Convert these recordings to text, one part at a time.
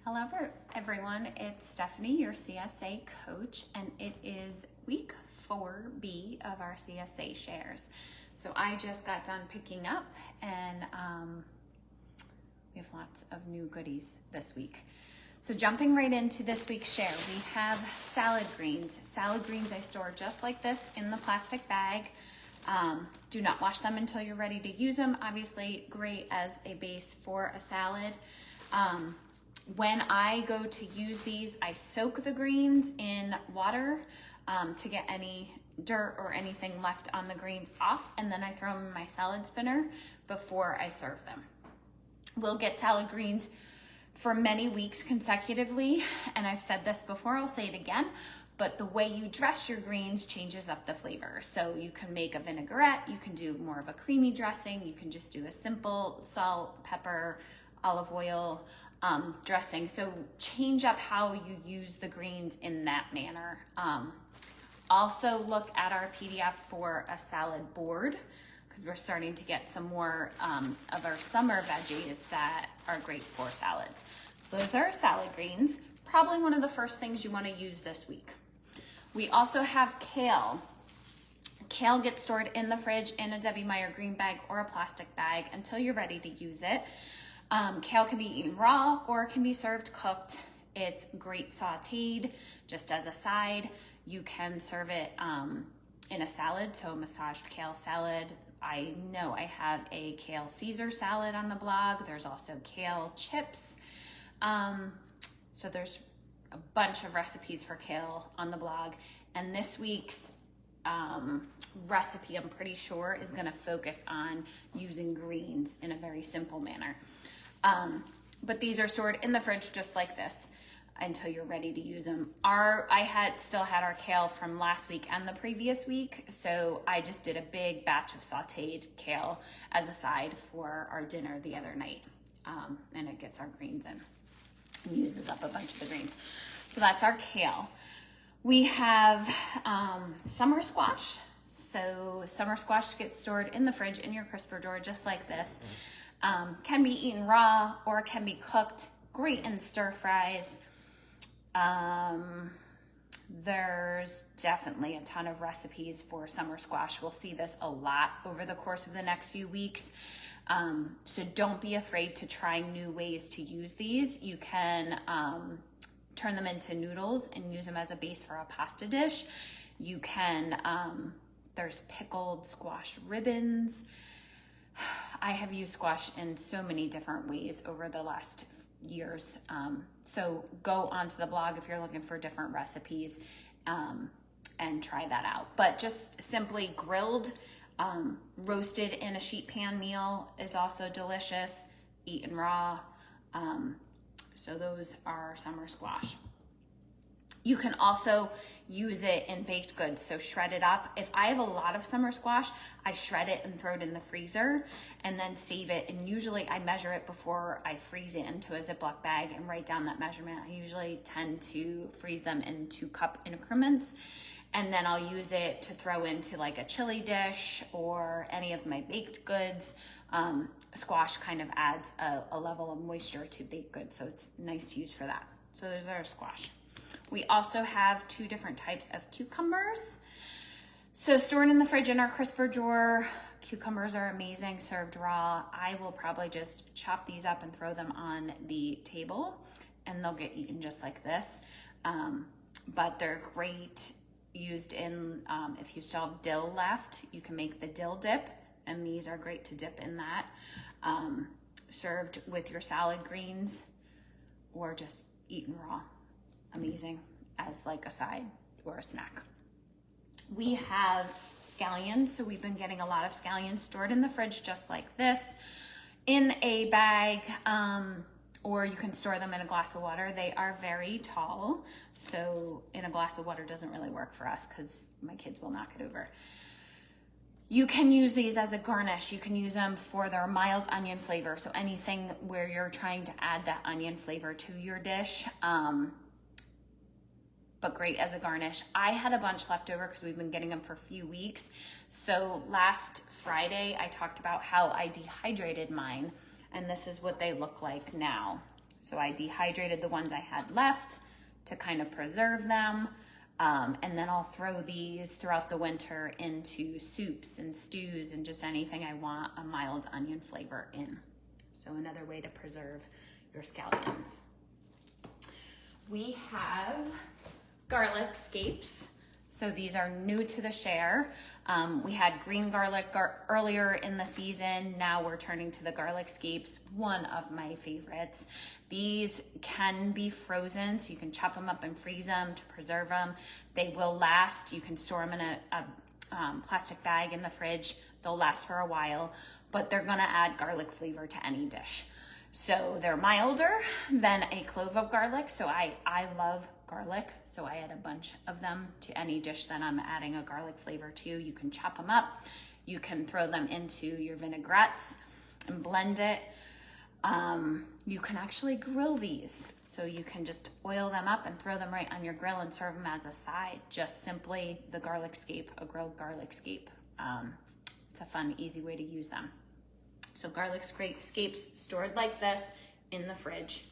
Hello everyone, it's Stephanie, your CSA coach, and it is week 4B of our CSA shares. So I just got done picking up and we have lots of new goodies this week. So jumping right into this week's share, we have salad greens. Salad greens I store just like this in the plastic bag. Do not wash them until you're ready to use them. Obviously great as a base for a salad. When I go to use these, I soak the greens in water to get any dirt or anything left on the greens off, and then I throw them in my salad spinner before I serve them. We'll get salad greens for many weeks consecutively, and I've said this before, I'll say it again, but the way you dress your greens changes up the flavor. So you can make a vinaigrette, you can do more of a creamy dressing, you can just do a simple salt, pepper, olive oil, dressing. So change up how you use the greens in that manner. Also look at our PDF for a salad board because we're starting to get some more of our summer veggies that are great for salads. So those are salad greens, probably one of the first things you want to use this week. We also have kale. Kale gets stored in the fridge in a Debbie Meyer green bag or a plastic bag until you're ready to use it. Kale can be eaten raw or it can be served cooked. It's great sauteed just as a side. You can serve it in a salad, so a massaged kale salad. I know I have a kale Caesar salad on the blog. There's also kale chips. So there's a bunch of recipes for kale on the blog. And this week's recipe, I'm pretty sure, is gonna focus on using greens in a very simple manner. But these are stored in the fridge just like this until you're ready to use them. I still had our kale from last week and the previous week, so I just did a big batch of sauteed kale as a side for our dinner the other night. And it gets our greens in and uses up a bunch of the greens. So that's our kale. We have summer squash. So summer squash gets stored in the fridge in your crisper drawer just like this. Can be eaten raw or can be cooked. Great in stir fries. There's definitely a ton of recipes for summer squash. We'll see this a lot over the course of the next few weeks. So don't be afraid to try new ways to use these. You can turn them into noodles and use them as a base for a pasta dish. You can, there's pickled squash ribbons. I have used squash in so many different ways over the last years. So go onto the blog if you're looking for different recipes and try that out. But just simply grilled, roasted in a sheet pan meal is also delicious, eaten raw. So those are summer squash. You can also use it in baked goods, so shred it up. If I have a lot of summer squash, I shred it and throw it in the freezer and then save it. And usually I measure it before I freeze it into a Ziploc bag and write down that measurement. I usually tend to freeze them in 2-cup increments. And then I'll use it to throw into like a chili dish or any of my baked goods. Squash kind of adds a level of moisture to baked goods, so it's nice to use for that. So there's our squash. We also have 2 different types of cucumbers. So stored in the fridge in our crisper drawer, cucumbers are amazing served raw. I will probably just chop these up and throw them on the table and they'll get eaten just like this. But they're great used in, if you still have dill left, you can make the dill dip, and these are great to dip in that. Served with your salad greens or just eaten raw. Amazing as like a side or a snack. We have scallions, so we've been getting a lot of scallions stored in the fridge just like this in a bag, or you can store them in a glass of water. They are very tall, so in a glass of water doesn't really work for us because my kids will knock it over. You can use these as a garnish. You can use them for their mild onion flavor, so anything where you're trying to add that onion flavor to your dish. But great as a garnish. I had a bunch left over because we've been getting them for a few weeks. So last Friday, I talked about how I dehydrated mine, and this is what they look like now. So I dehydrated the ones I had left to kind of preserve them. And then I'll throw these throughout the winter into soups and stews and just anything I want a mild onion flavor in. So another way to preserve your scallions. We have garlic scapes. So these are new to the share. We had green garlic earlier in the season. Now we're turning to the garlic scapes, one of my favorites. These can be frozen, so you can chop them up and freeze them to preserve them. They will last. You can store them in a plastic bag in the fridge. They'll last for a while, but they're gonna add garlic flavor to any dish. So they're milder than a clove of garlic. So I love garlic. So I add a bunch of them to any dish that I'm adding a garlic flavor to. You can chop them up. You can throw them into your vinaigrettes and blend it. You can actually grill these. So you can just oil them up and throw them right on your grill and serve them as a side. Just simply the garlic scape, a grilled garlic scape. It's a fun, easy way to use them. So garlic scapes stored like this in the fridge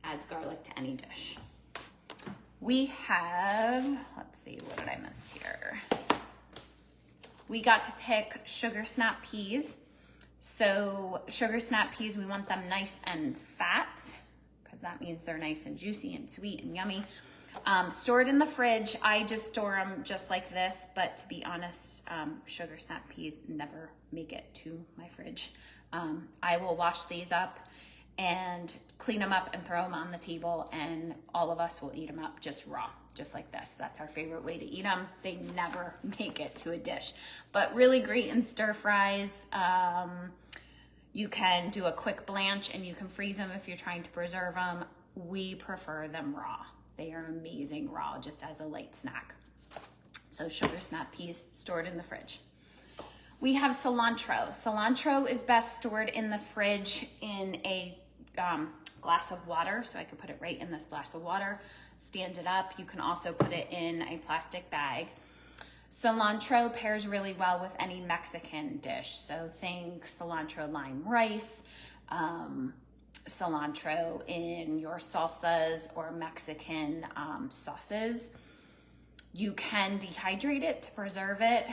adds garlic to any dish. We have, let's see, what did I miss here? We got to pick sugar snap peas. So sugar snap peas, we want them nice and fat because that means they're nice and juicy and sweet and yummy. Stored in the fridge, I just store them just like this, but to be honest, sugar snap peas never make it to my fridge. I will wash these up and clean them up and throw them on the table, and all of us will eat them up just raw, just like this. That's our favorite way to eat them. They never make it to a dish, but really great in stir fries. You can do a quick blanch and you can freeze them if you're trying to preserve them. We prefer them raw. They are amazing raw, just as a light snack. So sugar snap peas stored in the fridge. We have cilantro. Cilantro is best stored in the fridge in a glass of water. So I could put it right in this glass of water, stand it up. You can also put it in a plastic bag. Cilantro pairs really well with any Mexican dish. So think cilantro lime rice, cilantro in your salsas or Mexican sauces. You can dehydrate it to preserve it.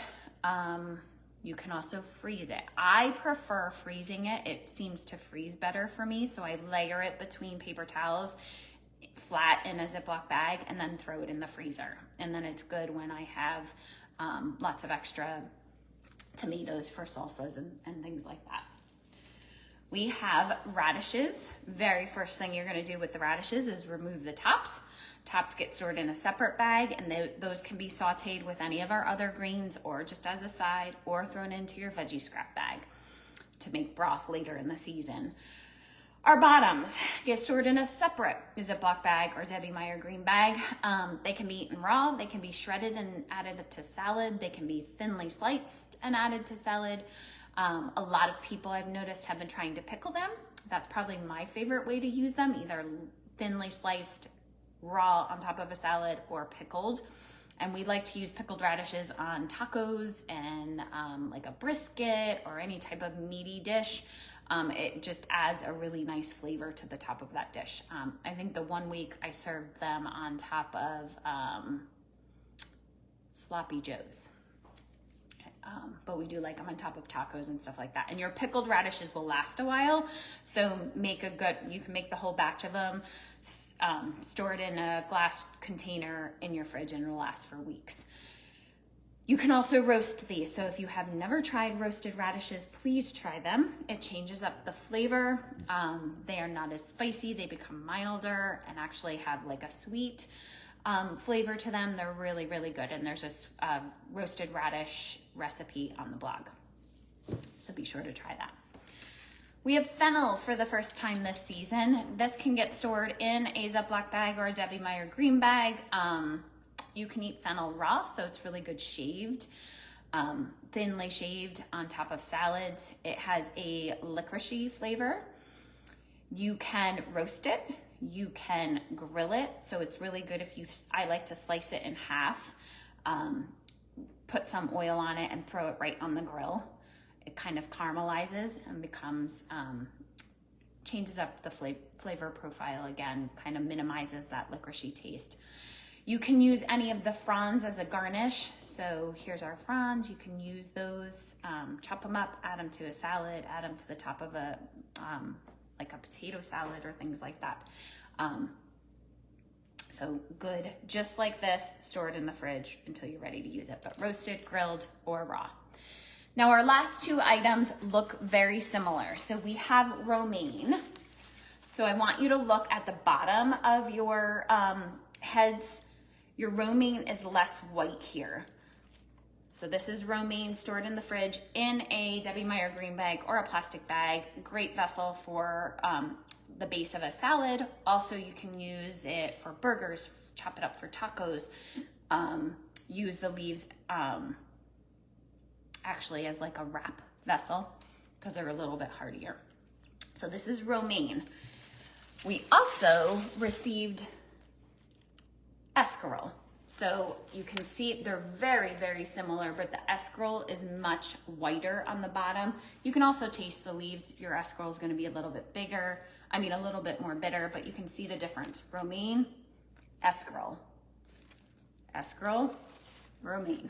You can also freeze it. I prefer freezing it. It seems to freeze better for me. So I layer it between paper towels, flat in a Ziploc bag, and then throw it in the freezer. And then it's good when I have lots of extra tomatoes for salsas and things like that. We have radishes. Very first thing you're gonna do with the radishes is remove the tops. Tops get stored in a separate bag, and those can be sauteed with any of our other greens or just as a side, or thrown into your veggie scrap bag to make broth later in the season. Our bottoms get stored in a separate Ziploc bag or Debbie Meyer green bag. They can be eaten raw, they can be shredded and added to salad, they can be thinly sliced and added to salad. A lot of people I've noticed have been trying to pickle them. That's probably my favorite way to use them, either thinly sliced raw on top of a salad or pickled. And we like to use pickled radishes on tacos and like a brisket or any type of meaty dish. It just adds a really nice flavor to the top of that dish. I think the one week I served them on top of sloppy joes. But we do like them on top of tacos and stuff like that. And your pickled radishes will last a while. So you can make the whole batch of them, store it in a glass container in your fridge, and it'll last for weeks. You can also roast these. So if you have never tried roasted radishes, please try them. It changes up the flavor. They are not as spicy. They become milder and actually have like a sweet flavor to them. They're really, really good. And there's a roasted radish recipe on the blog. So be sure to try that. We have fennel for the first time this season. This can get stored in a Ziploc bag or a Debbie Meyer green bag. You can eat fennel raw, so it's really good shaved, thinly shaved on top of salads. It has a licoricey flavor. You can roast it. You can grill it. So it's really good I like to slice it in half, put some oil on it and throw it right on the grill. It kind of caramelizes and becomes changes up the flavor profile again, kind of minimizes that licoricey taste. You can use any of the fronds as a garnish. So here's our fronds. You can use those, chop them up, add them to a salad, add them to the top of a, like a potato salad or things like that. So good, just like this, stored in the fridge until you're ready to use it, but roasted, grilled, or raw. Now our last two items look very similar. So we have romaine. So I want you to look at the bottom of your heads. Your romaine is less white here. So this is romaine stored in the fridge in a Debbie Meyer green bag or a plastic bag. Great vessel for the base of a salad. Also, you can use it for burgers, chop it up for tacos. Use the leaves actually as like a wrap vessel because they're a little bit hardier. So this is romaine. We also received escarole. So you can see they're very, very similar, but the escarole is much whiter on the bottom. You can also taste the leaves. Your escarole is going to be a little bit bigger. I mean, a little bit more bitter, but you can see the difference. Romaine, escarole. Escarole, romaine.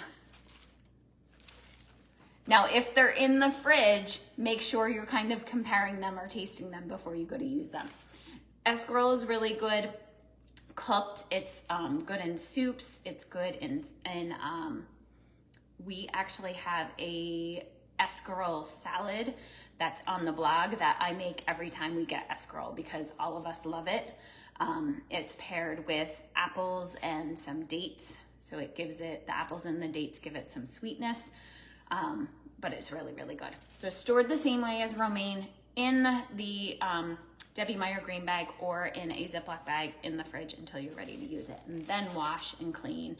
Now, if they're in the fridge, make sure you're kind of comparing them or tasting them before you go to use them. Escarole is really good cooked. It's good in soups. It's good in we actually have a escarole salad that's on the blog that I make every time we get escarole because all of us love it. It's paired with apples and some dates. So it gives it, the apples and the dates give it some sweetness, but it's really, really good. So stored the same way as romaine in the Debbie Meyer green bag or in a Ziploc bag in the fridge until you're ready to use it, and then wash and clean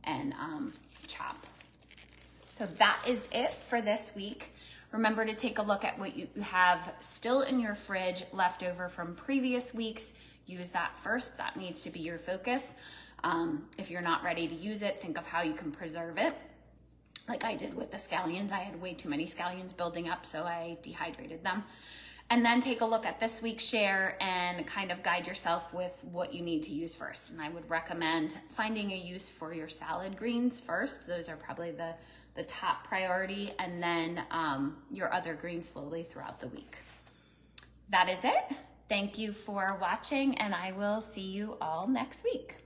and chop. So that is it for this week. Remember to take a look at what you have still in your fridge left over from previous weeks. Use that first. That needs to be your focus. If you're not ready to use it, think of how you can preserve it. Like I did with the scallions. I had way too many scallions building up, so I dehydrated them. And then take a look at this week's share and kind of guide yourself with what you need to use first. And I would recommend finding a use for your salad greens first. Those are probably the top priority, and then your other greens slowly throughout the week. That is it. Thank you for watching, and I will see you all next week.